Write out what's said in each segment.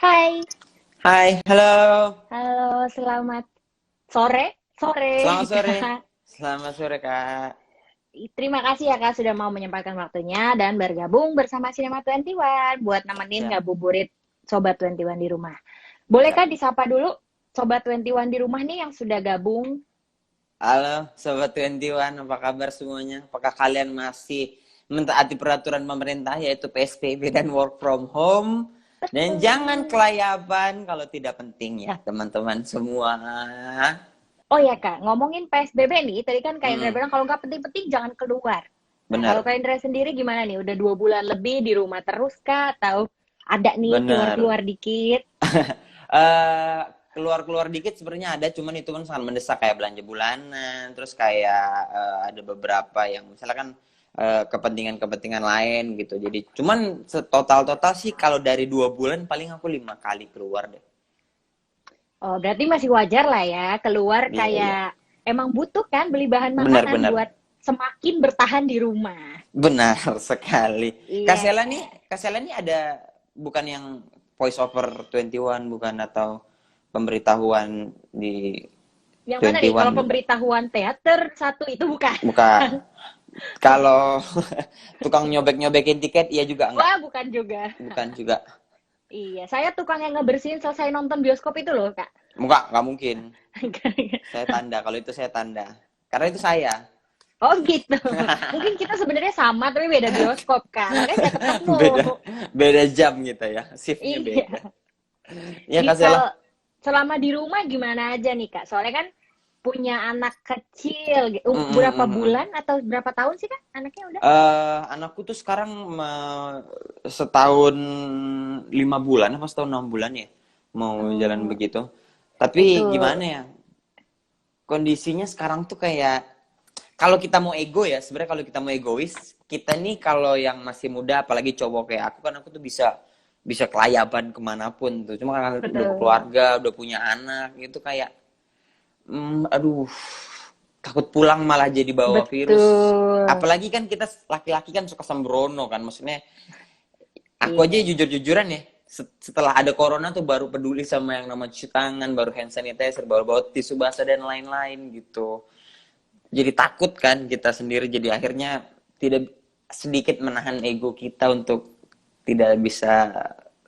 Hai, Hai, halo. halo, selamat sore, Selamat sore sore. Kak. Selamat sore, Kak. Terima kasih ya Kak sudah mau menyempatkan waktunya dan bergabung bersama Cinema 21 buat nemenin Siap, ngabuburit Sobat 21 di rumah. Boleh siap. Kak disapa dulu Sobat 21 di rumah nih yang sudah gabung? Halo, Sobat 21, apa kabar semuanya? Apakah kalian masih mentaati peraturan pemerintah yaitu PSBB dan work from home? Dan jangan Betul. kelayaban kalau tidak penting ya, teman-teman semua. Oh ya Kak, ngomongin PSBB nih, tadi kan Kak Indra Hmm, bilang kalau nggak penting-penting jangan keluar. Nah, kalau benar, Kak Indra sendiri gimana nih? Udah 2 bulan lebih di rumah terus Kak? Atau ada nih benar. keluar-keluar dikit? eh Keluar-keluar dikit sebenarnya ada, cuman itu kan sangat mendesak kayak belanja bulanan, terus kayak ada beberapa yang misalnya kan kepentingan-kepentingan lain gitu. Jadi cuman total-total sih kalau dari 2 bulan paling aku 5 kali keluar deh. Oh, berarti masih wajar lah ya, keluar Iya, iya. kayak emang butuh kan beli bahan makanan buat Benar-benar. semakin bertahan di rumah. Benar sekali. Kak Iya. Sela nih, Kak Sela nih ada bukan yang voice over 21 bukan atau pemberitahuan di Yang mana nih? Kalau 21 bukan? pemberitahuan teater satu itu bukan. Bukan. Kalau tukang nyobek-nyobekin tiket, iya juga enggak. Wah, bukan juga. Bukan juga. Iya, saya tukang yang ngebersihin selesai nonton bioskop itu loh, Kak. Enggak mungkin. Saya tanda, kalau itu saya tanda. Karena itu saya. Oh gitu. Mungkin kita sebenarnya sama tapi beda bioskop kan. Makanya nggak ketemu. Beda beda jam gitu ya. Shiftnya beda. Iya. Iya Kak Sela. Kalau selama di rumah gimana aja nih Kak? Soalnya kan punya anak kecil. Mm, mm, Berapa mm, mm. bulan atau berapa tahun sih Kak anaknya udah? Anakku tuh sekarang setahun 5 bulan apa setahun 6 bulan ya mau jalan Oh, begitu. Tapi itu. gimana ya? Kondisinya sekarang tuh kayak kalau kita mau ego ya, sebenarnya kalau kita mau egois, kita nih kalau yang masih muda, apalagi cowok kayak aku kan aku tuh bisa bisa kelayaban kemanapun tuh. Cuma kan udah Betul. berkeluarga, udah punya anak, gitu kayak, aduh, takut pulang malah jadi bawa virus. Betul. Apalagi kan kita laki-laki kan suka sembrono kan, maksudnya aku aja Iya. jujur-jujuran ya, setelah ada corona tuh baru peduli sama yang nama cuci tangan, baru hand sanitizer, baru bawa tisu basah dan lain-lain gitu. Jadi takut kan kita sendiri, jadi akhirnya tidak sedikit menahan ego kita untuk tidak bisa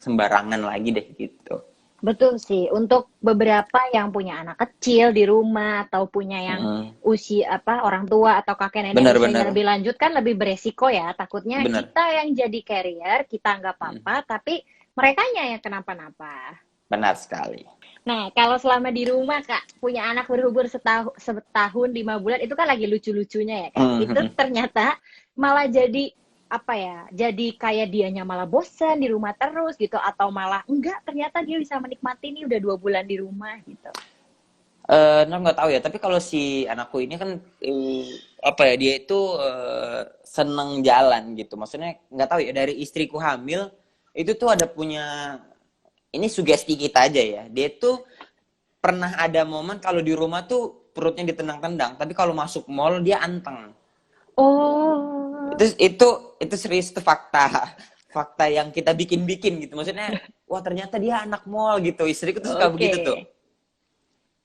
sembarangan lagi deh gitu. Betul sih. Untuk beberapa yang punya anak kecil di rumah atau punya yang Mm, usia apa orang tua atau kakek nenek usianya benar-benar lebih lanjut kan lebih beresiko ya. Takutnya benar. kita yang jadi carrier, kita nggak Mm, apa-apa, tapi merekanya yang kenapa-napa. benar sekali. Nah, kalau selama di rumah, Kak, punya anak berumur setahun 5 bulan, itu kan lagi lucu-lucunya ya, Kak. Itu Mm, ternyata malah jadi, apa ya, jadi kayak dianya malah bosan di rumah terus gitu, atau malah enggak, ternyata dia bisa menikmati nih udah 2 bulan di rumah gitu. Nah, nggak tahu ya, tapi kalau si anakku ini kan apa ya, dia itu seneng jalan gitu. Maksudnya nggak tahu ya, dari istriku hamil itu tuh ada punya, ini sugesti kita aja ya. Dia tuh pernah ada momen kalau di rumah tuh perutnya ditendang-tendang, tapi kalau masuk mall dia anteng. Oh, Itu serius, itu fakta. Fakta yang kita bikin-bikin gitu. Maksudnya, wah ternyata dia anak mall gitu. Istriku tuh suka oke. begitu tuh.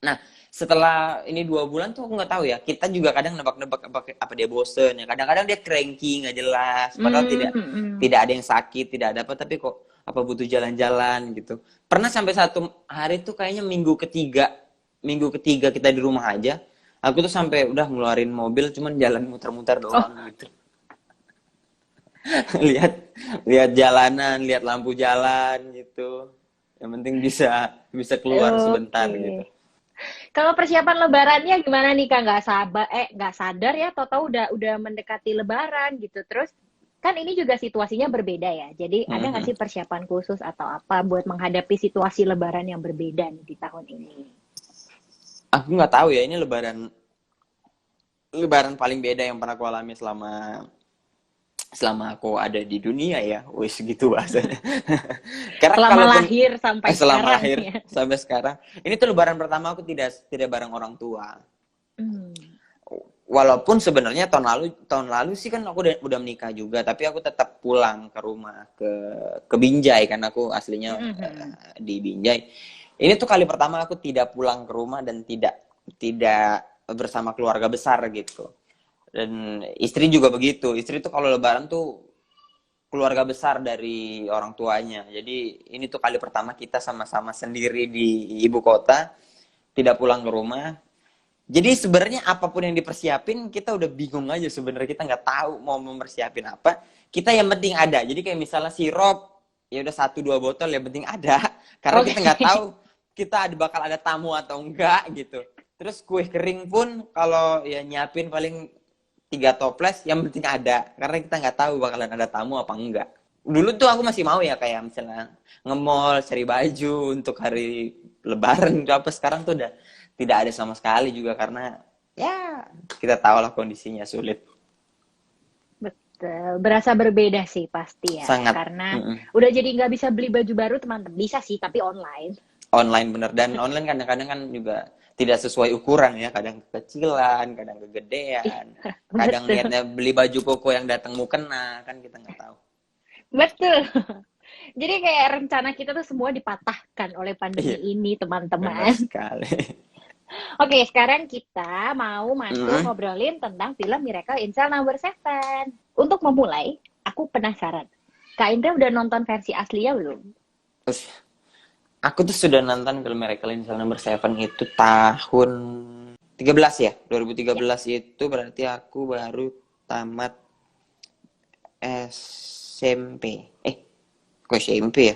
Nah, setelah ini 2 bulan tuh aku nggak tahu ya. Kita juga kadang nebak-nebak apa dia bosen ya. Kadang-kadang dia cranky nggak jelas. Padahal tidak Hmm. tidak ada yang sakit, tidak ada apa. Tapi kok apa butuh jalan-jalan gitu. Pernah sampai satu hari tuh kayaknya minggu ketiga kita di rumah aja. Aku tuh sampai udah ngeluarin mobil, cuman jalan muter-muter Oh, doang gitu. Lihat lihat jalanan, lihat lampu jalan gitu. Yang penting bisa bisa keluar sebentar oke. gitu. Kalau persiapan lebarannya gimana nih Kak? Nggak sadar ya, tahu-tahu udah mendekati lebaran gitu. Terus kan ini juga situasinya berbeda ya. Jadi ada nggak sih persiapan khusus atau apa buat menghadapi situasi lebaran yang berbeda nih di tahun ini? Aku nggak tahu ya, ini lebaran lebaran paling beda yang pernah aku alami selama selama aku ada di dunia ya. Wis gitu bahasanya. Karena Selama kalaupun lahir sampai selama sekarang lahir ya. sampai sekarang, ini tuh lebaran pertama aku tidak tidak bareng orang tua. Hmm. walaupun sebenarnya tahun lalu sih kan aku udah menikah juga, tapi aku tetap pulang ke rumah ke Binjai kan aku aslinya di Binjai. Ini tuh kali pertama aku tidak pulang ke rumah dan tidak bersama keluarga besar gitu. Dan istri juga begitu. Istri tuh kalau lebaran tuh keluarga besar dari orang tuanya. Jadi ini tuh kali pertama kita sama-sama sendiri di ibu kota, tidak pulang ke rumah. Jadi sebenarnya apapun yang dipersiapin kita udah bingung aja sebenarnya, kita nggak tahu mau mempersiapin apa. Kita yang penting ada. Jadi kayak misalnya sirup ya udah 1-2 botol yang penting ada. Karena kita nggak tahu kita bakal ada tamu atau enggak gitu. Terus kue kering pun kalau ya nyiapin paling 3 toples yang penting ada. Karena kita nggak tahu bakalan ada tamu apa enggak. Dulu tuh aku masih mau ya kayak misalnya nge-mall cari baju untuk hari lebaran gitu apa, sekarang tuh udah tidak ada sama sekali juga karena ya kita tahu lah kondisinya sulit. Betul, berasa berbeda sih pasti ya. Sangat. Karena udah jadi nggak bisa beli baju baru teman-teman. Bisa sih, tapi online. Online bener, dan online kadang-kadang kan juga tidak sesuai ukuran ya, kadang kekecilan, kadang kegedean, kadang Betul. niatnya beli baju koko yang datang mukena kan kita nggak tahu. Betul. Jadi kayak rencana kita tuh semua dipatahkan oleh pandemi Iya, ini, benar teman-teman. sekali. Oke, sekarang kita mau masuk ngobrolin tentang film Miracle in Cell Number 7. Untuk memulai, aku penasaran. Kak Indra udah nonton versi aslinya belum? Terus aku tuh sudah nonton film Miracle in Cell Number 7 itu tahun 13 ya. 2013 itu berarti aku baru tamat SMP. Kok SMP ya?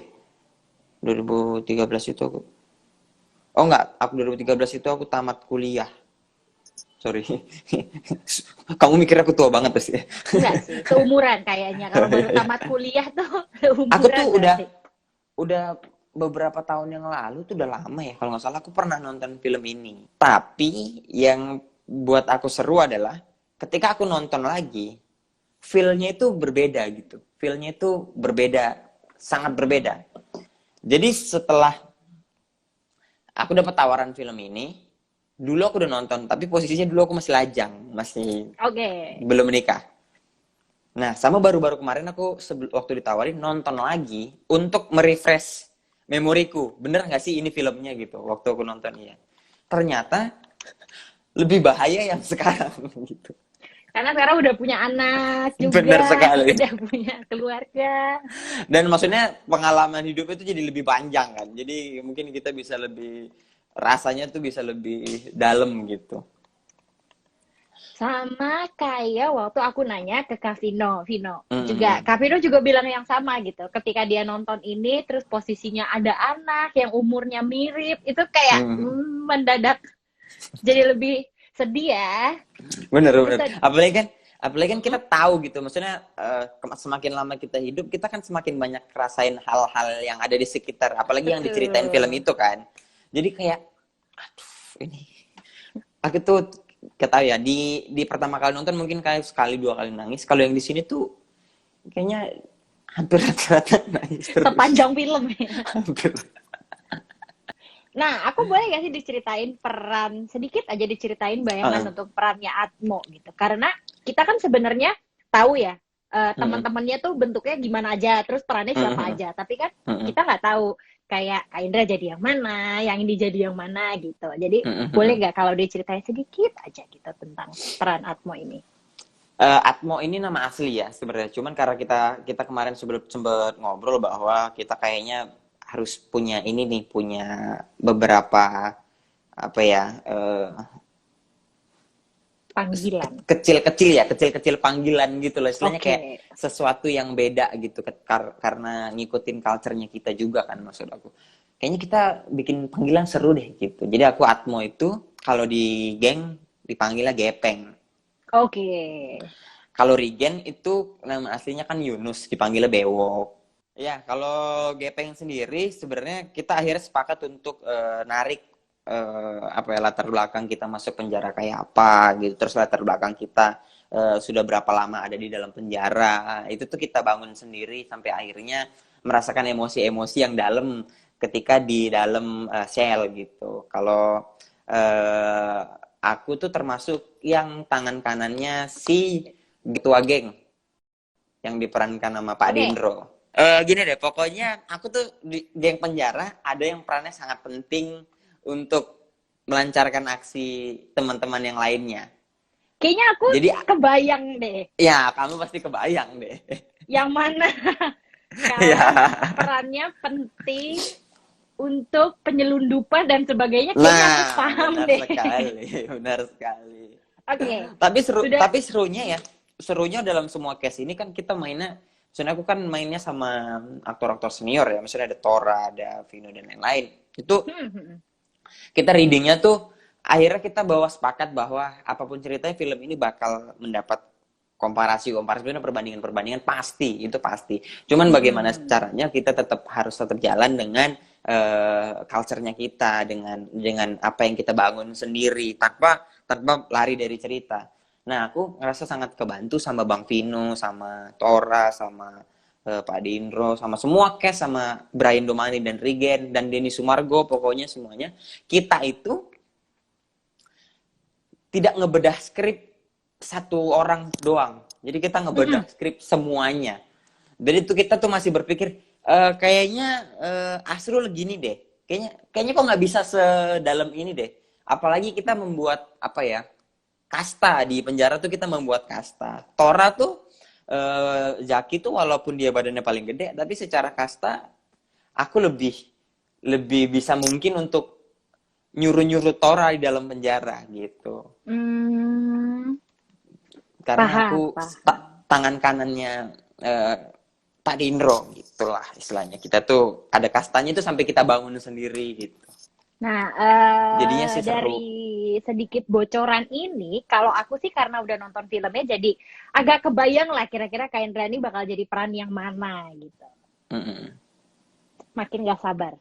2013 itu aku. Oh enggak, aku 2013 itu aku tamat kuliah. Sorry. Kamu mikir aku tua banget pasti. Enggak sih, seumuran kayaknya. Kalau baru tamat kuliah tuh seumuran. Aku tuh berarti. udah beberapa tahun yang lalu tuh udah lama ya. Kalau nggak salah aku pernah nonton film ini. Tapi yang buat aku seru adalah ketika aku nonton lagi, feel-nya itu berbeda gitu. Feel-nya itu berbeda, sangat berbeda. Jadi setelah aku dapat tawaran film ini, dulu aku udah nonton, tapi posisinya dulu aku masih lajang, masih Oke. belum menikah. Nah, sama baru-baru kemarin aku waktu ditawarin nonton lagi untuk merefresh memoriku. Bener nggak sih ini filmnya gitu, waktu aku nonton ya. Ternyata lebih bahaya yang sekarang gitu. Karena sekarang udah punya anak juga, Bener sekali. udah punya keluarga. Dan maksudnya pengalaman hidup itu jadi lebih panjang kan. Jadi mungkin kita bisa lebih, rasanya tuh bisa lebih dalam gitu. Sama kayak waktu aku nanya ke Kak Vino juga. Mm-hmm. Kak Vino juga bilang yang sama gitu. Ketika dia nonton ini, terus posisinya ada anak yang umurnya mirip, itu kayak mendadak jadi lebih sedih ya. Bener. Apalagi kan kita tahu gitu. Maksudnya semakin lama kita hidup, kita kan semakin banyak ngerasain hal-hal yang ada di sekitar. Apalagi yang diceritain film itu kan. Jadi kayak, aduh ini. Aku tuh ketahui ya, di pertama kali nonton mungkin kayak sekali 2 kali nangis. Kalau yang di sini tuh kayaknya hampir rata-rata nangis terus. Sepanjang film ya. Hampir. Nah, aku boleh gak sih diceritain peran, sedikit aja diceritain bayangan untuk perannya Atmo gitu. Karena kita kan sebenarnya tahu ya, teman-temannya tuh bentuknya gimana aja, terus perannya siapa aja. Tapi kan kita nggak tahu kayak Kak Indra jadi yang mana, yang ini jadi yang mana gitu. Jadi boleh nggak kalau diceritain sedikit aja gitu tentang peran Atmo ini? Atmo ini nama asli ya sebenarnya. Cuman karena kita kemarin sempat ngobrol bahwa kita kayaknya harus punya ini nih, punya beberapa apa ya, panggilan kecil-kecil panggilan gitu loh, istilahnya kayak Oke. sesuatu yang beda gitu karena ngikutin culture-nya kita juga kan, maksud aku kayaknya kita bikin panggilan seru deh gitu. Jadi aku Atmo itu kalau di geng dipanggilnya Gepeng. Oke. Kalau Regen itu nama aslinya kan Yunus, dipanggilnya Bewok. Ya, kalau Gepeng sendiri sebenarnya kita akhirnya sepakat untuk narik apa ya, latar belakang kita masuk penjara kayak apa gitu, terus latar belakang kita sudah berapa lama ada di dalam penjara, itu tuh kita bangun sendiri sampai akhirnya merasakan emosi-emosi yang dalam ketika di dalam sel gitu. Kalau aku tuh termasuk yang tangan kanannya si Ketua Geng yang diperankan sama Pak Dindro. Gini deh, pokoknya aku tuh di geng penjara ada yang perannya sangat penting untuk melancarkan aksi teman-teman yang lainnya. Kayaknya aku Jadi kebayang deh. ya, kamu pasti kebayang deh. Yang mana Ya. perannya penting untuk penyelundupan dan sebagainya. Kayaknya aku Nah, paham benar deh. sekali, benar sekali. Oke. Sudah. Tapi serunya ya, serunya dalam semua case ini kan kita mainnya, misalnya aku kan mainnya sama aktor-aktor senior ya, misalnya ada Tora, ada Vino dan lain-lain. Itu kita readingnya tuh akhirnya kita bawa sepakat bahwa apapun ceritanya film ini bakal mendapat komparasi perbandingan pasti, itu pasti. Cuman bagaimana caranya kita harus tetap jalan dengan culture-nya kita, dengan apa yang kita bangun sendiri tanpa lari dari cerita. Nah, aku ngerasa sangat kebantu sama Bang Vino, sama Tora, sama Pak Dindro, sama semua cast, sama Brian Domani dan Rigen dan Denny Sumargo, pokoknya semuanya. Kita itu tidak ngebedah skrip satu orang doang. Jadi kita ngebedah skrip semuanya. Jadi itu kita tuh masih berpikir kayaknya Asrul gini deh. Kayaknya kok nggak bisa sedalam ini deh. Apalagi kita membuat apa ya? Kasta di penjara tuh kita membuat kasta. Tora tuh Zaki tuh walaupun dia badannya paling gede, tapi secara kasta aku lebih bisa mungkin untuk nyuruh Tora di dalam penjara gitu. Karena aku tangan kanannya Pak Dindro gitulah istilahnya. Kita tuh ada kastanya itu sampai kita bangun sendiri gitu. Nah, jadinya sih seru. dari sedikit bocoran ini, kalau aku sih karena udah nonton filmnya, jadi agak kebayang lah kira-kira Kak Indra ini bakal jadi peran yang mana gitu. Makin gak sabar.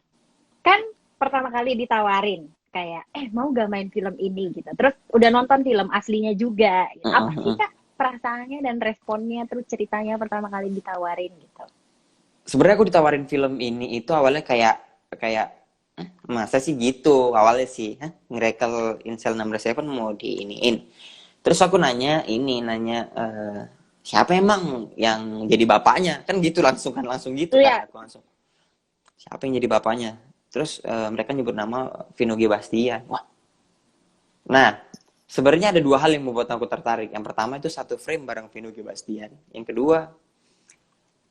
Kan pertama kali ditawarin kayak, mau gak main film ini gitu. Terus udah nonton film aslinya juga. Gitu. Apa sih Kak perasaannya dan responnya, terus ceritanya pertama kali ditawarin gitu? Sebenarnya aku ditawarin film ini itu awalnya kayak masa sih gitu awalnya sih, ngerekel Incel 607 mau diiniin. Terus aku nanya siapa emang yang jadi bapaknya, kan gitu langsung gitu kan. Aku langsung siapa yang jadi bapaknya, terus mereka nyebut nama Vino G. Bastian. Wah, nah sebenarnya ada dua hal yang membuat aku tertarik. Yang pertama itu satu frame bareng Vino G. Bastian, yang kedua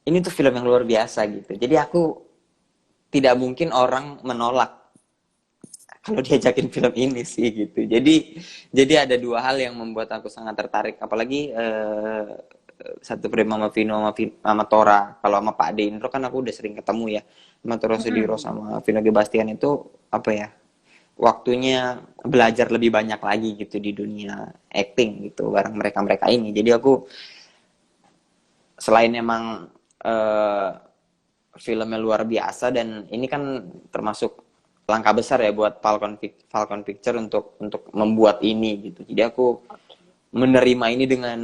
ini tuh film yang luar biasa gitu. Jadi aku tidak mungkin orang menolak kalau diajakin film ini sih gitu. Jadi ada dua hal yang membuat aku sangat tertarik. Apalagi satu frame sama Vino sama Tora. Kalau sama Pak Dindro kan aku udah sering ketemu ya. Sama Tora Sudiro sama Vino G. Bastian itu apa ya? Waktunya belajar lebih banyak lagi gitu di dunia acting gitu bareng mereka ini. Jadi aku selain emang filmnya luar biasa dan ini kan termasuk langkah besar ya buat Falcon Picture untuk membuat ini gitu. Jadi aku menerima ini dengan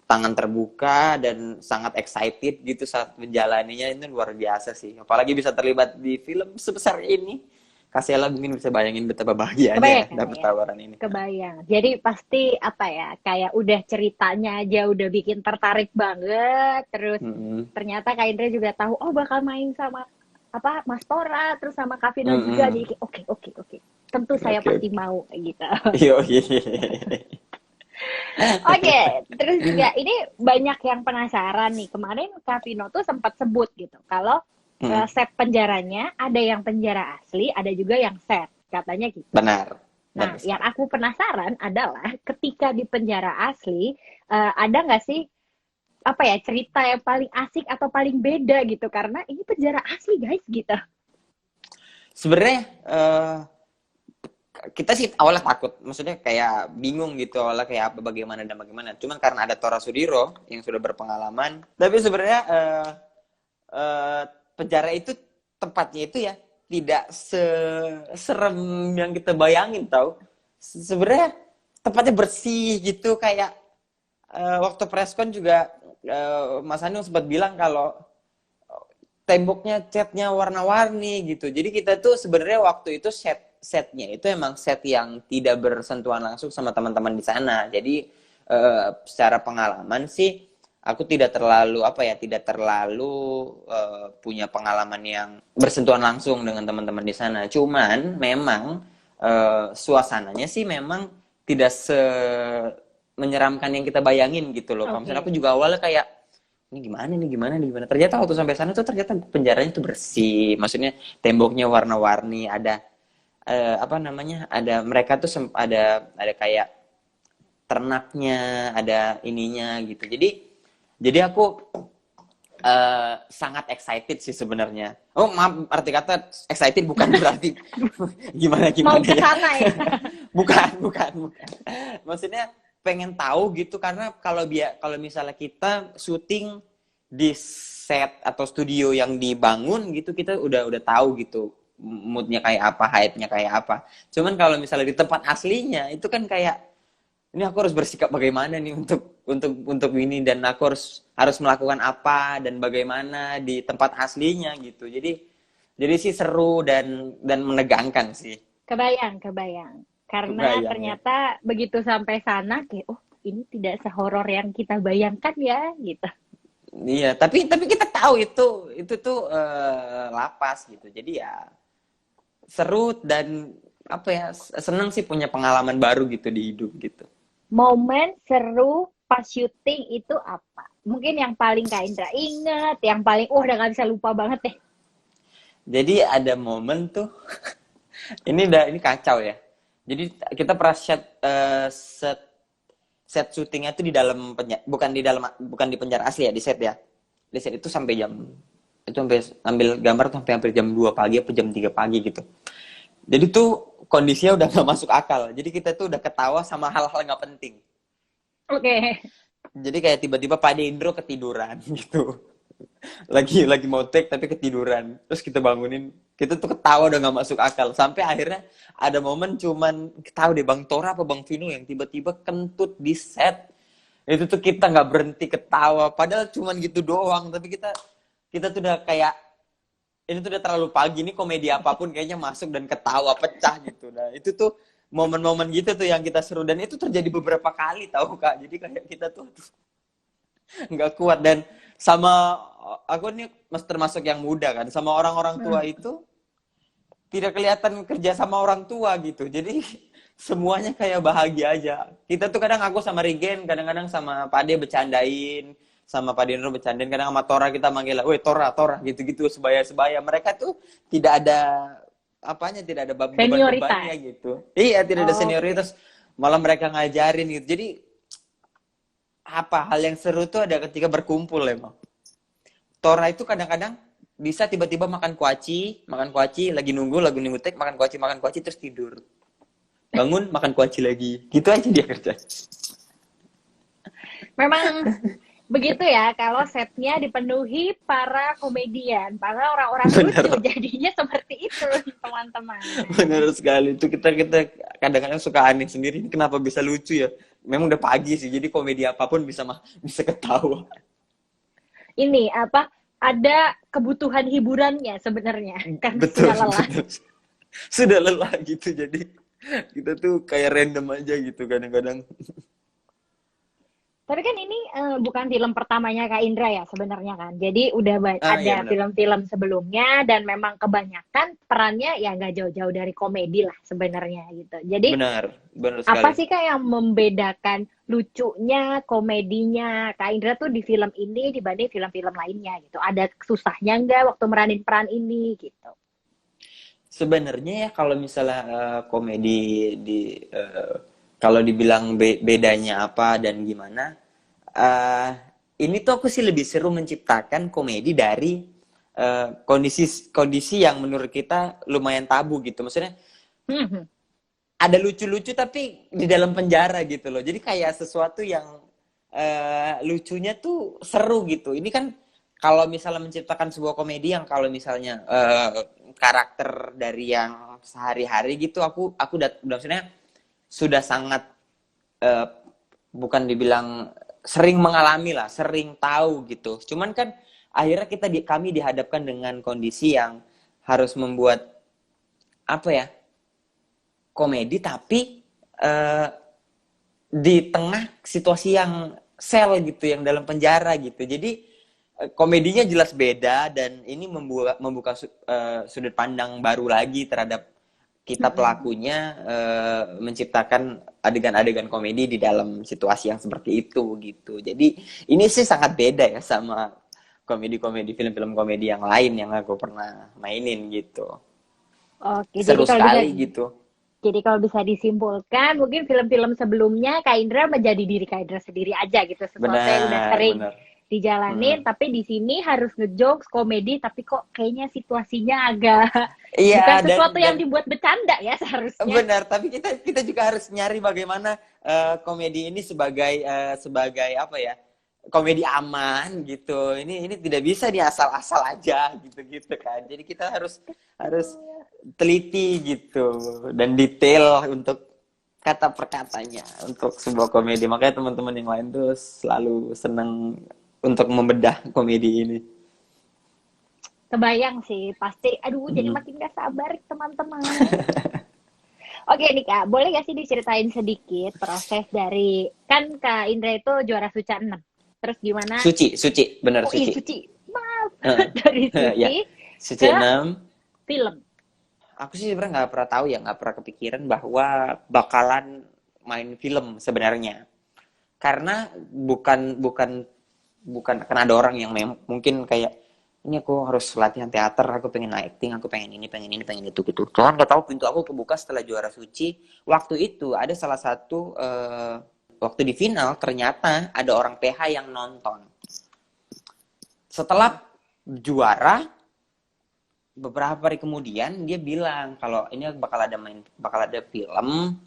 tangan terbuka dan sangat excited gitu saat menjalaninya. Ini luar biasa sih. Apalagi bisa terlibat di film sebesar ini. Kasela mungkin bisa bayangin betapa bahagianya dapat tawaran ini. Kebayang. Jadi pasti apa ya, kayak udah ceritanya aja udah bikin tertarik banget. Terus ternyata Kak Indra juga tahu, bakal main sama Mas Tora, terus sama Kak Vino juga. Jadi oke. Tentu saya pasti mau gitu. Oke, terus juga ini banyak yang penasaran nih. Kemarin Kak Vino tuh sempat sebut gitu kalau set penjaranya ada yang penjara asli, ada juga yang set, katanya gitu. Benar. Nah, yang aku penasaran adalah ketika di penjara asli, ada nggak sih apa ya cerita yang paling asik atau paling beda gitu? Karena ini penjara asli guys gitu. Sebenarnya kita sih awalnya takut, maksudnya kayak bingung gitu awalnya kayak apa bagaimana. Cuman karena ada Tora Sudiro yang sudah berpengalaman, tapi sebenarnya penjara itu tempatnya itu ya tidak serem yang kita bayangin tau. Sebenarnya tempatnya bersih gitu kayak waktu preskon juga Mas Hanung sempat bilang kalau temboknya catnya warna-warni gitu. Jadi kita tuh sebenarnya waktu itu setnya itu emang set yang tidak bersentuhan langsung sama teman-teman di sana. Jadi secara pengalaman sih aku tidak terlalu tidak terlalu punya pengalaman yang bersentuhan langsung dengan teman-teman di sana. Cuman memang suasananya sih memang tidak menyeramkan yang kita bayangin gitu loh. Kalau misalnya aku juga awalnya kayak ini gimana. Ternyata waktu sampai sana tuh ternyata penjaranya tuh bersih. Maksudnya temboknya warna-warni, ada ada mereka tuh ada kayak ternaknya, ada ininya gitu. Jadi aku sangat excited sih sebenarnya. Oh maaf, arti kata excited bukan berarti gimana Mau ke ya. sana ya? Bukan. Maksudnya pengen tahu gitu karena kalau misalnya kita syuting di set atau studio yang dibangun gitu kita udah tahu gitu moodnya kayak apa, hype-nya kayak apa. Cuman kalau misalnya di tempat aslinya itu kan kayak ini aku harus bersikap bagaimana nih untuk ini dan aku harus melakukan apa dan bagaimana di tempat aslinya gitu. Jadi sih seru dan menegangkan sih. Kebayang. Karena ternyata begitu sampai sana kayak ini tidak sehoror yang kita bayangkan ya gitu. Iya, tapi kita tahu itu tuh lapas gitu. Jadi ya seru dan seneng sih punya pengalaman baru gitu di hidup gitu. Momen seru pas syuting itu apa? Mungkin yang paling Kak Indra inget, yang paling udah gak bisa lupa banget deh. Jadi ada momen tuh ini kacau ya. Jadi kita pernah set syutingnya tuh di dalam bukan di penjara asli ya, di set ya. Di set itu sampai ambil gambar tuh sampai hampir jam 2 pagi atau jam 3 pagi gitu. Jadi tuh kondisinya udah gak masuk akal. Jadi kita tuh udah ketawa sama hal-hal gak penting. Oke. Jadi kayak tiba-tiba Pak Indro ketiduran gitu. Lagi mau take tapi ketiduran. Terus kita bangunin, kita tuh ketawa udah gak masuk akal. Sampai akhirnya ada momen cuman tahu deh Bang Tora apa Bang Vino yang tiba-tiba kentut di set. Itu tuh kita nggak berhenti ketawa. Padahal cuman gitu doang. Tapi kita tuh udah kayak ini tuh udah terlalu pagi nih, komedi apapun kayaknya masuk dan ketawa pecah gitu. Nah itu tuh momen-momen gitu tuh yang kita seru dan itu terjadi beberapa kali tahu Kak. Jadi kayak kita tuh nggak kuat dan sama aku nih termasuk yang muda kan, sama orang-orang tua itu tidak kelihatan kerja sama orang tua gitu. Jadi semuanya kayak bahagia aja. Kita tuh kadang aku sama Rigen, kadang-kadang sama Pak Ade bercandain, sama Pak Denro bercandain, kadang sama Tora kita manggil, "Woi Tora," gitu-gitu sebaya-sebaya. Mereka tuh tidak ada tidak ada beban-bebannya gitu. Iya, tidak ada senioritas. Malah mereka ngajarin gitu. Jadi hal yang seru tuh ada ketika berkumpul emang. Tora itu kadang-kadang bisa tiba-tiba makan kuaci, lagi nunggu tek, makan kuaci terus tidur. Bangun, makan kuaci lagi. Gitu aja dia kerja. Memang begitu ya, kalau setnya dipenuhi para komedian, para orang-orang lucu, jadinya seperti itu, teman-teman. Benar sekali. Itu kita kadang-kadang suka aneh sendiri, kenapa bisa lucu ya? Memang udah pagi sih, jadi komedi apapun bisa ketawa. Ini ada kebutuhan hiburannya sebenarnya, karena betul, sudah lelah. Betul. Sudah lelah gitu, jadi kita tuh kayak random aja gitu kadang-kadang. Tapi kan ini bukan film pertamanya Kak Indra ya sebenarnya kan. Jadi udah ada film-film sebelumnya dan memang kebanyakan perannya ya nggak jauh-jauh dari komedi lah sebenarnya gitu. Jadi benar sekali. Apa sih Kak yang membedakan lucunya, komedinya Kak Indra tuh di film ini dibanding film-film lainnya gitu? Ada susahnya nggak waktu meranin peran ini gitu? Sebenarnya ya kalau misalnya komedi kalau dibilang bedanya apa dan gimana, ini tuh aku sih lebih seru menciptakan komedi dari kondisi yang menurut kita lumayan tabu gitu. Maksudnya ada lucu-lucu tapi di dalam penjara gitu loh. Jadi kayak sesuatu yang lucunya tuh seru gitu. Ini kan kalau misalnya menciptakan sebuah komedi yang kalau misalnya karakter dari yang sehari-hari gitu, aku udah maksudnya sudah sangat bukan dibilang sering mengalami lah, sering tahu gitu. Cuman kan akhirnya kami dihadapkan dengan kondisi yang harus membuat apa ya, komedi tapi di tengah situasi yang sel gitu, yang dalam penjara gitu. Jadi komedinya jelas beda, dan ini membuka sudut pandang baru lagi terhadap kita pelakunya, menciptakan adegan-adegan komedi di dalam situasi yang seperti itu gitu. Jadi ini sih sangat beda ya sama komedi-komedi, film-film komedi yang lain yang aku pernah mainin gitu. Oke, Seru sekali gitu. jadi kalau bisa disimpulkan, mungkin film-film sebelumnya Kak Indra menjadi diri Kak Indra sendiri aja gitu, sesuatu yang udah Benar, sering benar. dijalanin, tapi di sini harus ngejokes komedi, tapi kok kayaknya situasinya agak bukan Iya, sesuatu yang dan dibuat bercanda ya seharusnya. benar, tapi kita juga harus nyari bagaimana komedi ini sebagai apa ya? Komedi aman gitu. Ini tidak bisa di asal-asal aja gitu-gitu kan. Jadi kita harus teliti gitu dan detail untuk kata per katanya untuk sebuah komedi. Makanya teman-teman yang lain tuh selalu senang untuk membedah komedi ini. Kebayang sih, pasti. Aduh, jadi makin gak sabar teman-teman. Oke nih Kak, boleh gak sih diceritain sedikit proses dari, kan Kak Indra itu juara Suca 6. Terus gimana? Suci, bener Oh iya Suci. Suci, maaf. Heeh. Dari Ya, Suci Suci ke 6. film. Aku sih sebenarnya nggak pernah tahu ya, nggak pernah kepikiran bahwa bakalan main film sebenarnya. Karena bukan bukan bukan karena ada orang yang mungkin kayak ini aku harus latihan teater, aku pengen acting, aku pengen ini, pengen itu gitu. Cuman nggak tahu pintu aku kebuka setelah juara Suci. Waktu itu ada salah satu waktu di final ternyata ada orang PH yang nonton. Setelah juara, beberapa hari kemudian dia bilang kalau ini bakal ada film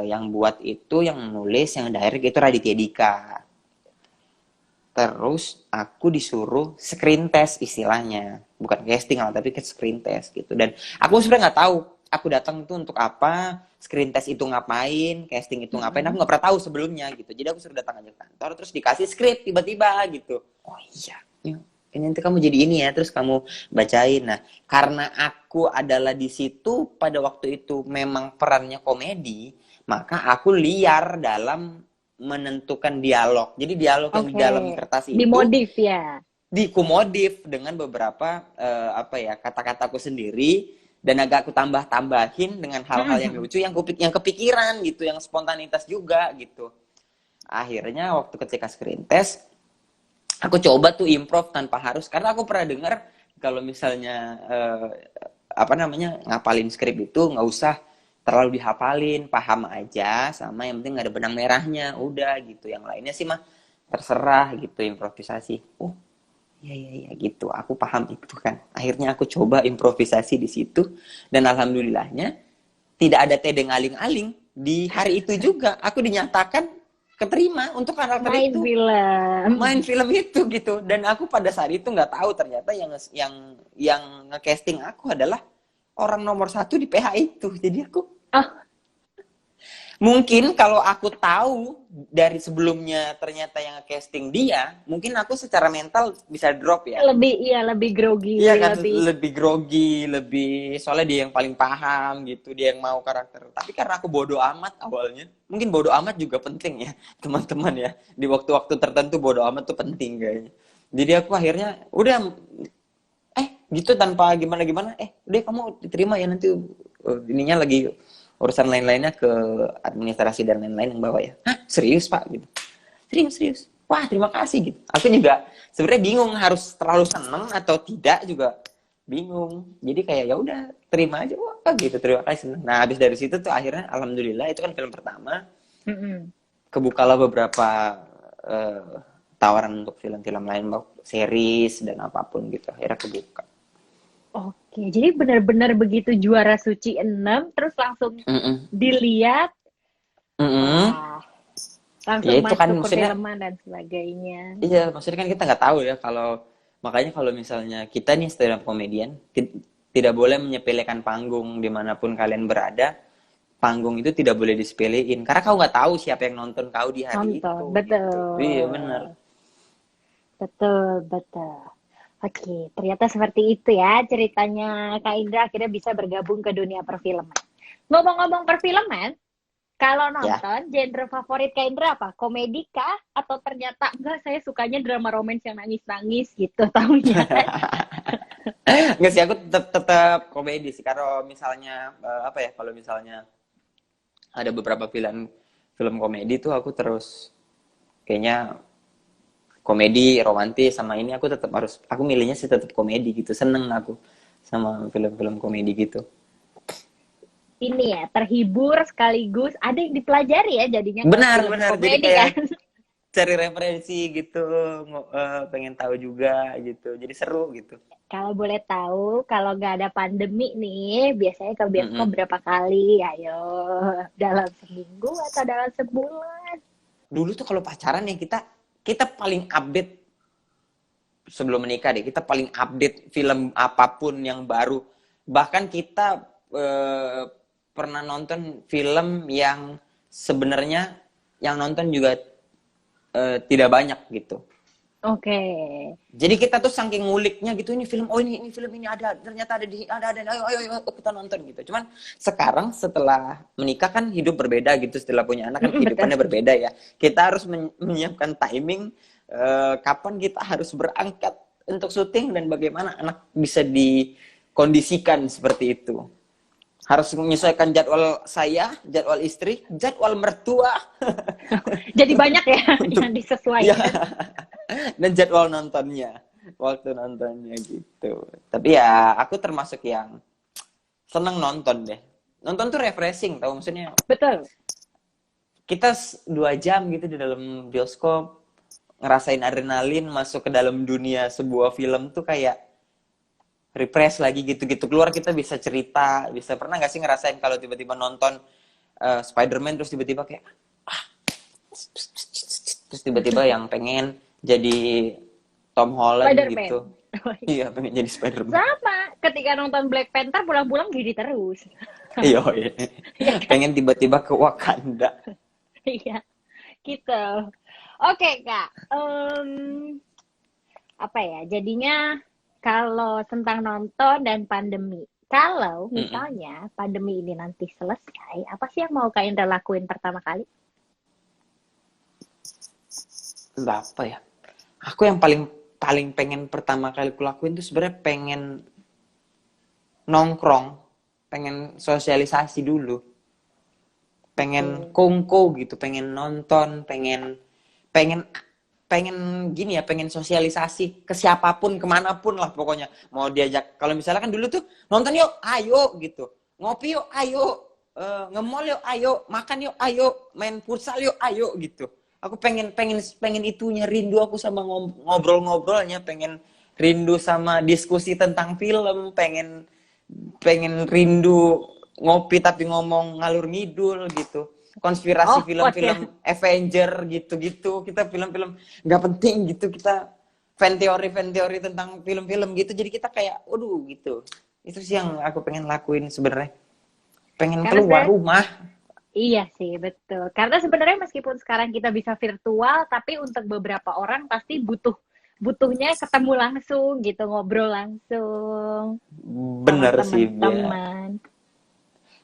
yang buat itu, yang nulis, yang direct itu Raditya Dika. Terus aku disuruh screen test istilahnya, bukan casting lah tapi ke screen test gitu. Dan aku sebenarnya nggak tahu aku datang itu untuk apa, screen test itu ngapain, casting itu ngapain, aku nggak pernah tahu sebelumnya gitu. Jadi aku suruh datang aja ke kantor, terus dikasih skrip tiba-tiba gitu. Oh iya, ini nanti kamu jadi ini ya, terus kamu bacain. Nah, karena aku adalah di situ pada waktu itu memang perannya komedi, maka aku liar dalam menentukan dialog. Jadi dialog yang di dalam kertas itu dimodif ya. dikumodif dengan beberapa kata-kataku sendiri, dan agak aku tambah-tambahin dengan hal-hal yang lucu yang kepikiran gitu, yang spontanitas juga gitu. Akhirnya waktu ketika screen test aku coba tuh improv tanpa harus, karena aku pernah dengar kalau misalnya ngapalin skrip itu nggak usah terlalu dihafalin, paham aja, sama yang penting nggak ada benang merahnya, udah gitu. Yang lainnya sih mah terserah gitu, improvisasi. Oh iya gitu, aku paham itu kan. Akhirnya aku coba improvisasi di situ, dan alhamdulillahnya tidak ada tedeng aling-aling. Di hari itu juga aku dinyatakan keterima untuk karakter main itu. Main film itu gitu. Dan aku pada saat itu nggak tahu ternyata yang nge-casting aku adalah orang nomor 1 di PH itu. Jadi aku mungkin kalau aku tahu dari sebelumnya ternyata yang nge-casting dia, mungkin aku secara mental bisa drop ya. Lebih grogi. Iya kan, lebih grogi, soalnya dia yang paling paham gitu, dia yang mau karakter. Tapi karena aku bodoh amat awalnya, mungkin bodoh amat juga penting ya, teman-teman ya. Di waktu-waktu tertentu bodoh amat tuh penting kayaknya. Jadi aku akhirnya udah gitu tanpa gimana-gimana, udah kamu diterima ya, nanti ininya lagi urusan lain-lainnya ke administrasi dan lain-lain yang bawa ya. Hah, serius Pak gitu. Serius. Wah, terima kasih gitu. Aku juga sebenarnya bingung harus terlalu seneng atau tidak juga bingung. Jadi kayak ya udah terima aja, wah gitu, terima kasih. Nah, habis dari situ tuh akhirnya alhamdulillah itu kan film pertama. Kebukalah beberapa tawaran untuk film-film lain, series dan apapun gitu. Akhirnya kebuka. Oke, jadi benar-benar begitu juara Suci 6 terus langsung dilihat. Wah, langsung ya, itu masuk kan, ke filman dan sebagainya. Iya, maksudnya kan kita nggak tahu ya, makanya kalau misalnya kita nih stand up comedian tidak boleh menyepelekan panggung dimanapun kalian berada. Panggung itu tidak boleh disepelein karena kau nggak tahu siapa yang nonton kau di hari itu. Betul. Gitu. Iya benar. Betul, betul. Oke, ternyata seperti itu ya ceritanya Kak Indra akhirnya bisa bergabung ke dunia perfilman. Ngomong-ngomong perfilman, kalau Ya. nonton genre favorit Kak Indra apa? Komedi kah? Atau ternyata enggak, saya sukanya drama romance yang nangis-nangis gitu tahunya. Nggak sih, aku tetap komedi sih. Kalau misalnya apa ya? Kalau misalnya ada beberapa film film komedi tuh aku terus kayaknya komedi romantis sama ini aku milihnya sih tetap komedi gitu. Seneng aku sama film-film komedi gitu. Ini ya, terhibur sekaligus ada yang dipelajari ya jadinya kalau Benar, film benar. Jadi komedi kayak kan. cari referensi gitu, pengen tahu juga gitu. Jadi seru gitu. Kalau boleh tahu, kalau nggak ada pandemi nih, biasanya ke bioskop Mm-mm. berapa kali? Ayo, dalam seminggu atau dalam sebulan? Dulu tuh kalau pacaran ya kita kita paling update sebelum menikah deh. Kita paling update film apapun yang baru. Bahkan kita pernah nonton film yang sebenarnya yang nonton juga tidak banyak gitu. Oke. Jadi kita tuh saking nguliknya gitu, ini film, oh ini film ini ada, ternyata ada, ayo, ayo, ayo kita nonton gitu. Cuman sekarang setelah menikah kan hidup berbeda gitu, setelah punya anak kan Betul. kehidupannya berbeda ya. Kita harus menyiapkan timing kapan kita harus berangkat untuk syuting dan bagaimana anak bisa dikondisikan seperti itu. Harus menyesuaikan jadwal saya, jadwal istri, jadwal mertua Jadi banyak ya untuk yang ya disesuaikan. dan jadwal nontonnya, waktu nontonnya gitu. Tapi ya aku termasuk yang seneng nonton deh. Nonton tuh refreshing, tau maksudnya. Betul. Kita 2 jam gitu di dalam bioskop ngerasain adrenalin masuk ke dalam dunia sebuah film tuh kayak refresh lagi gitu-gitu. Keluar kita bisa cerita, bisa pernah nggak sih ngerasain kalau tiba-tiba nonton Spider-Man terus tiba-tiba kayak terus tiba-tiba yang pengen jadi Tom Holland Spider-Man. gitu. Iya, pengen jadi Spider-Man. Sama, ketika nonton Black Panther pulang-pulang gini terus. Iya, iya. Iya kan? Pengen tiba-tiba ke Wakanda. Iya, gitu. Oke, Kak. Apa ya? Jadinya kalau tentang nonton dan pandemi. Kalau Mm-mm. misalnya pandemi ini nanti selesai, apa sih yang mau Kak Indra lakuin pertama kali? Apa ya? Aku yang paling paling pengen pertama kali kulakuin tuh sebenarnya pengen nongkrong, pengen sosialisasi dulu, pengen Oke. kongko gitu, pengen nonton, pengen pengen pengen gini ya, pengen sosialisasi ke siapapun, kemanapun lah pokoknya. Mau diajak, kalau misalnya kan dulu tuh nonton yuk, ayo gitu. Ngopi yuk, ayo. Nge-mall yuk, ayo. Makan yuk, ayo. Main futsal yuk, ayo gitu. Aku pengen pengen pengen itunya, rindu aku sama ngobrol-ngobrolnya, pengen rindu sama diskusi tentang film, pengen pengen rindu ngopi tapi ngomong ngalur ngidul gitu, konspirasi Oh, podcast. film-film Avenger gitu-gitu, kita film-film nggak penting gitu, kita fan teori tentang film-film gitu, jadi kita kayak waduh gitu. Itu sih yang aku pengen lakuin sebenarnya, pengen Karena keluar sebenarnya rumah. iya sih, betul. Karena sebenarnya meskipun sekarang kita bisa virtual, tapi untuk beberapa orang pasti butuhnya ketemu langsung gitu, ngobrol langsung sama Bener sih ya, teman-teman.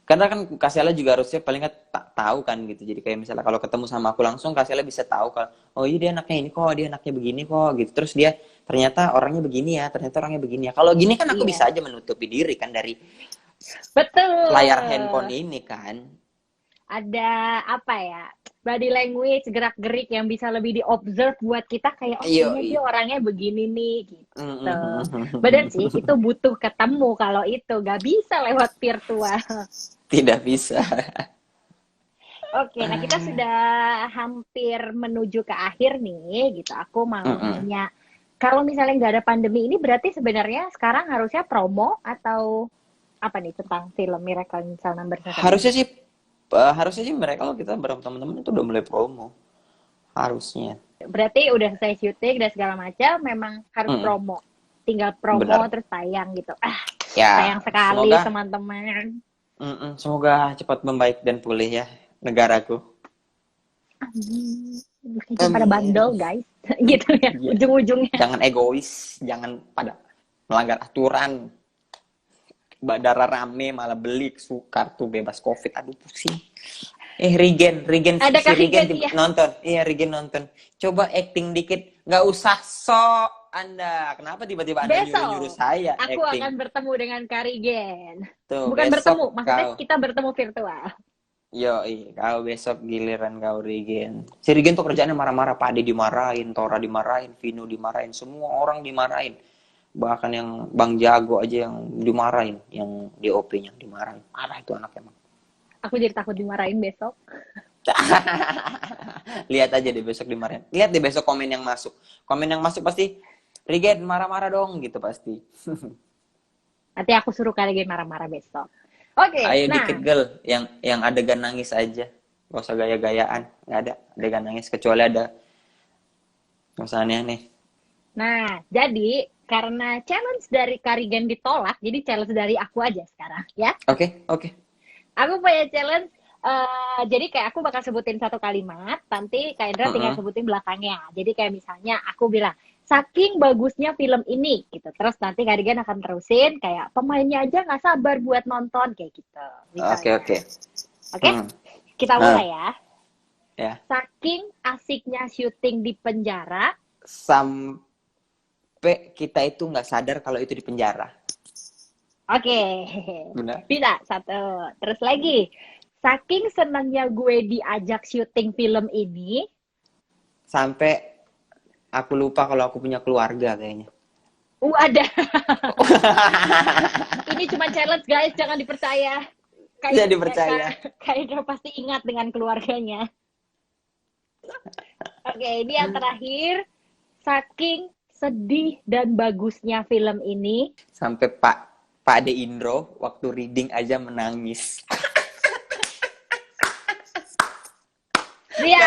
karena kan Kasiala juga harusnya paling nggak tahu kan gitu, jadi kayak misalnya kalau ketemu sama aku langsung Kasiala bisa tahu kalau oh iya dia anaknya ini kok, dia anaknya begini kok gitu, terus dia ternyata orangnya begini ya, ternyata orangnya begini ya. Kalau gini kan aku bisa Iya, aja menutupi diri kan dari layar handphone betul. ini kan. Ada apa ya? Body language, gerak-gerik yang bisa lebih di-observe buat kita kayak oh Iyo, kayaknya dia orangnya begini nih gitu. Bener sih, mm. itu butuh ketemu kalau itu gak bisa lewat virtual. Tidak bisa. Oke, nah kita sudah hampir menuju ke akhir nih, gitu. Aku mau Mm-mm. nanya, kalau misalnya nggak ada pandemi ini, berarti sebenarnya sekarang harusnya promo atau apa nih tentang film Miracle in Cell Number Seven? Harusnya sih mereka, kalau kita bareng teman-teman itu udah mulai promo harusnya. Berarti udah selesai syuting dan segala macam, memang harus Mm-mm. promo. Tinggal promo Benar. terus tayang gitu. Ah, Ya, sayang sekali semoga teman-teman. semoga cepat membaik dan pulih ya negaraku. Amin. Jangan pada bandel guys, gitu ya Iya. ujung-ujungnya. Jangan egois, jangan pada melanggar aturan. Bandara rame malah beli kartu bebas COVID. Aduh pusing. Rigen Ada si Rigen Karigen ya. nonton. Iya, Rigen nonton. Coba acting dikit. Nggak usah sok Anda. Kenapa tiba-tiba Anda nyuruh-nyuruh Besok saya aku acting? akan bertemu dengan Karigen. Tuh, Bukan besok bertemu, maksudnya kau. kita bertemu virtual. Kau besok giliran kau Rigen. Si Rigen tuh kerjaannya marah-marah. Pak Ade dimarahin, Tora dimarahin, Vino dimarahin. Semua orang dimarahin. Bahkan yang Bang Jago aja yang dimarahin. Yang DOP-nya dimarahin. Marah itu anak emang. Aku jadi takut dimarahin besok. Lihat aja deh besok dimarahin. Lihat deh besok komen yang masuk. Komen yang masuk pasti, Rigen marah-marah dong gitu pasti. Nanti aku suruh Karigen marah-marah besok. Oke, Ayo nah. dikit girl, yang adegan nangis aja. Gak usah gaya-gayaan. Gak ada adegan nangis kecuali ada. Gak usah aneh-aneh. Nah, jadi karena challenge dari Karigen ditolak, jadi challenge dari aku aja sekarang, ya. Oke. Aku punya challenge, jadi kayak aku bakal sebutin satu kalimat, nanti Kak Indra tinggal sebutin belakangnya. Jadi kayak misalnya aku bilang, saking bagusnya film ini, gitu. Terus nanti Karigen akan terusin, kayak pemainnya aja nggak sabar buat nonton, kayak gitu. Misalnya. Oke. Oke? Kita mulai ya. Ya. Saking asiknya syuting di penjara, Sampai kita itu nggak sadar kalau itu di penjara. oke. Benar. Bisa, satu. Terus lagi, saking senangnya gue diajak syuting film ini, Sampai aku lupa kalau aku punya keluarga kayaknya. ada. Ini cuma challenge guys, jangan dipercaya. Jangan dipercaya. Kak Indra pasti ingat dengan keluarganya. Oke, ini yang terakhir. Saking sedih dan bagusnya film ini, Sampai Pak Ade Indro waktu reading aja menangis. ya.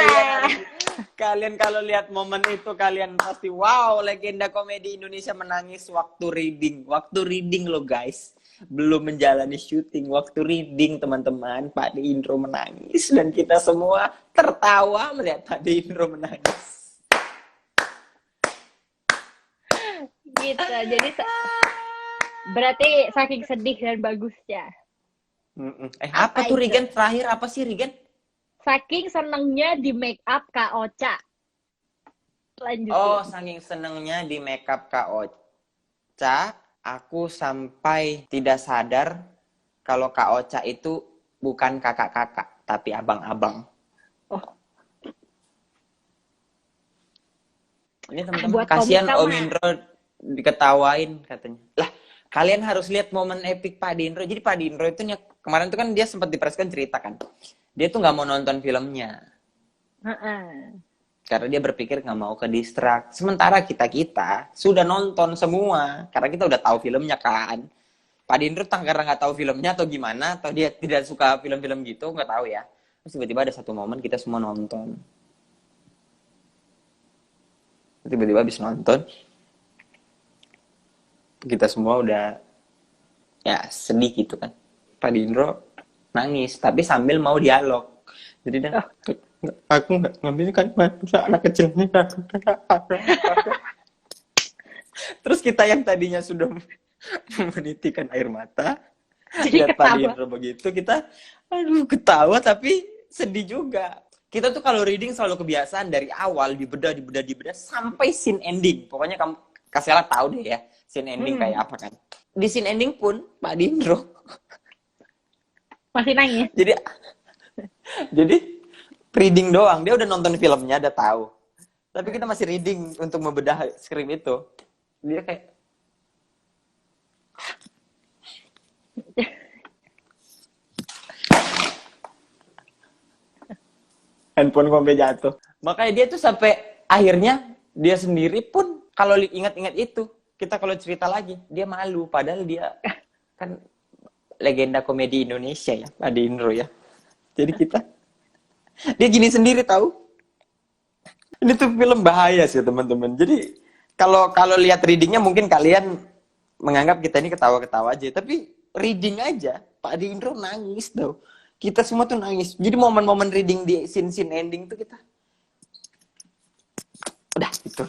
Kalian kalau lihat momen itu kalian pasti wow, legenda komedi Indonesia menangis waktu reading. Waktu reading loh guys. Belum menjalani syuting, waktu reading teman-teman, Pak Ade Indro menangis dan kita semua tertawa melihat Pak Ade Indro menangis. Gitu. Jadi berarti saking sedih dan bagusnya. Apa tuh Rigen? Terakhir apa sih Rigen? Saking senengnya di make up Kak Ocha. Lanjut. Oh, saking senengnya di make up Kak Ocha, aku sampai tidak sadar kalau Kak Ocha itu bukan kakak-kakak, tapi abang-abang. Oh. Ini teman-teman, kasihan Om Indro diketawain katanya. Lah, kalian harus lihat momen epic Pak Indro. Jadi Pak Indro itu kemarin itu kan dia sempat dipreskan cerita kan. Dia tuh nggak mau nonton filmnya. Karena dia berpikir nggak mau ke distrak. Sementara kita sudah nonton semua. Karena kita udah tahu filmnya kan. Pak Indro karena nggak tahu filmnya atau gimana. Atau dia tidak suka film-film gitu. Nggak tahu ya. Terus tiba-tiba ada satu momen kita semua nonton. Tiba-tiba habis nonton. Kita semua udah ya sedih gitu kan. Pak Indro nangis tapi sambil mau dialog. Jadi aku nggak ngambil kan anak kecilnya. Terus kita yang tadinya sudah menitikan air mata lihat Pak Indro begitu, kita aduh ketawa tapi sedih juga. Kita tuh kalau reading selalu kebiasaan dari awal dibedah sampai scene ending. Pokoknya kamu Kasela tahu deh ya scene ending kayak apa kan. Di scene ending pun Pak Indro masih nangis. Jadi reading doang. Dia udah nonton filmnya, udah tahu. Tapi kita masih reading untuk membedah skrip itu. Dia kayak handphone sampai jatuh. Makanya dia tuh sampai akhirnya dia sendiri pun kalau ingat-ingat itu, kita kalau cerita lagi, dia malu. Padahal dia kan legenda komedi Indonesia ya, Pak Indro ya. Jadi dia gini sendiri tahu. Ini tuh film bahaya sih teman-teman. Jadi kalau lihat readingnya mungkin kalian menganggap kita ini ketawa-ketawa aja, tapi reading aja Pak Indro nangis tau. Kita semua tuh nangis. Jadi momen-momen reading di scene ending tuh kita gitu.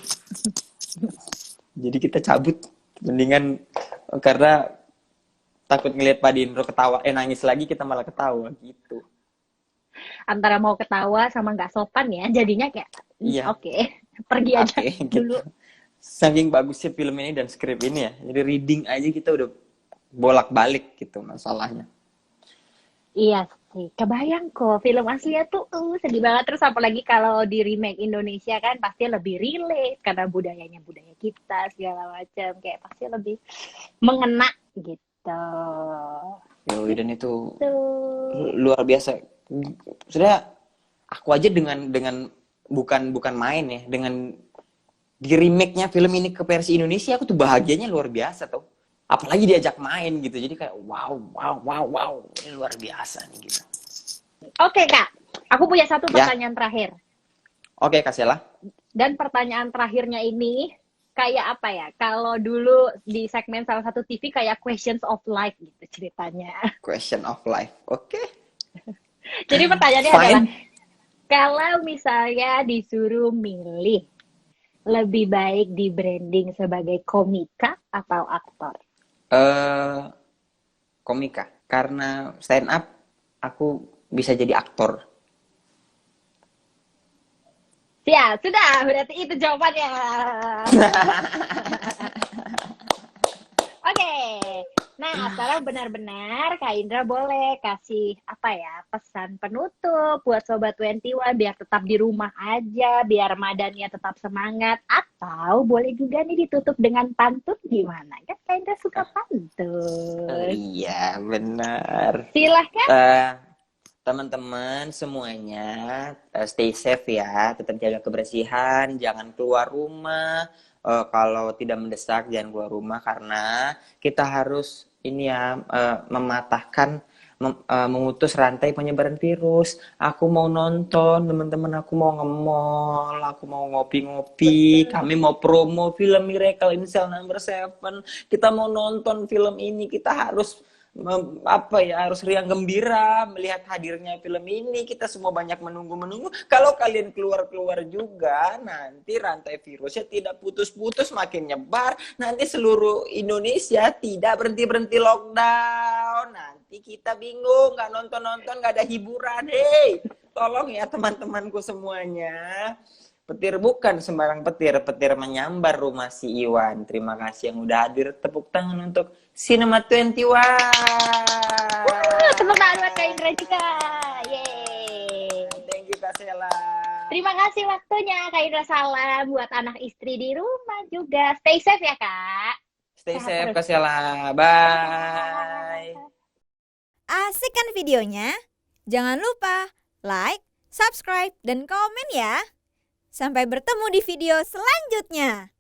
Jadi kita cabut mendingan, karena takut ngelihat Pak Dindro ketawa, nangis lagi kita malah ketawa gitu. Antara mau ketawa sama nggak sopan ya, jadinya kayak Iya. oke, pergi aja Oke, dulu. gitu. Saking bagusnya film ini dan skrip ini ya. Jadi reading aja kita udah bolak-balik gitu masalahnya. Iya sih, kebayang kok film aslinya tuh sedih banget. Terus apalagi kalau di remake Indonesia kan pasti lebih relate karena budayanya budaya kita segala macam, kayak pasti lebih mengena gitu. Yoi, dan itu Tuh. luar biasa. Sudah, aku aja dengan bukan main ya, dengan di remake-nya film ini ke versi Indonesia, aku tuh bahagianya luar biasa tuh. Apalagi diajak main gitu. Jadi kayak wow, ini luar biasa nih gitu. Oke Kak, aku punya satu Ya, pertanyaan terakhir. oke Kasela. Dan pertanyaan terakhirnya ini kayak apa ya? Kalau dulu di segmen salah satu TV kayak questions of life gitu ceritanya. Question of life. Oke. Jadi pertanyaannya Fine. adalah, kalau misalnya disuruh milih, lebih baik di branding sebagai komika atau aktor? Komika. Karena stand up aku bisa jadi aktor. Ya, sudah, berarti itu jawabannya. Oke. Nah, sekarang benar-benar Kak Indra boleh kasih apa ya, pesan penutup buat Sobat 21 biar tetap di rumah aja, biar Madania tetap semangat, atau boleh juga nih ditutup dengan pantun gimana? Kan Kak Indra suka pantun. Iya, benar. Silahkan. Teman-teman semuanya, stay safe ya, tetap jaga kebersihan, jangan keluar rumah. Kalau tidak mendesak jangan keluar rumah, karena kita harus ini ya, memutus rantai penyebaran virus. Aku mau nonton, teman-teman, aku mau nge-mall, aku mau ngopi-ngopi, kami mau promo film Miracle in Cell Number 7. Kita mau nonton film ini, kita harus harus riang gembira melihat hadirnya film ini. Kita semua banyak menunggu. Kalau kalian keluar juga, nanti rantai virusnya tidak putus-putus, makin nyebar. Nanti seluruh Indonesia tidak berhenti lockdown. Nanti kita bingung, nggak nonton, nggak ada hiburan. Hei, tolong ya teman-temanku semuanya. Petir bukan sembarang petir, petir menyambar rumah si Iwan. Terima kasih yang udah hadir. Tepuk tangan untuk Cinema 21. Tepuk tangan buat Kak Indra juga. Yeay. Thank you Kak Sela. Terima kasih waktunya Kak Indra, salam buat anak istri di rumah juga. Stay safe ya Kak. Stay Sehat safe terus. Kak Sela. Bye. Asik kan videonya? Jangan lupa like, subscribe, dan komen ya. Sampai bertemu di video selanjutnya.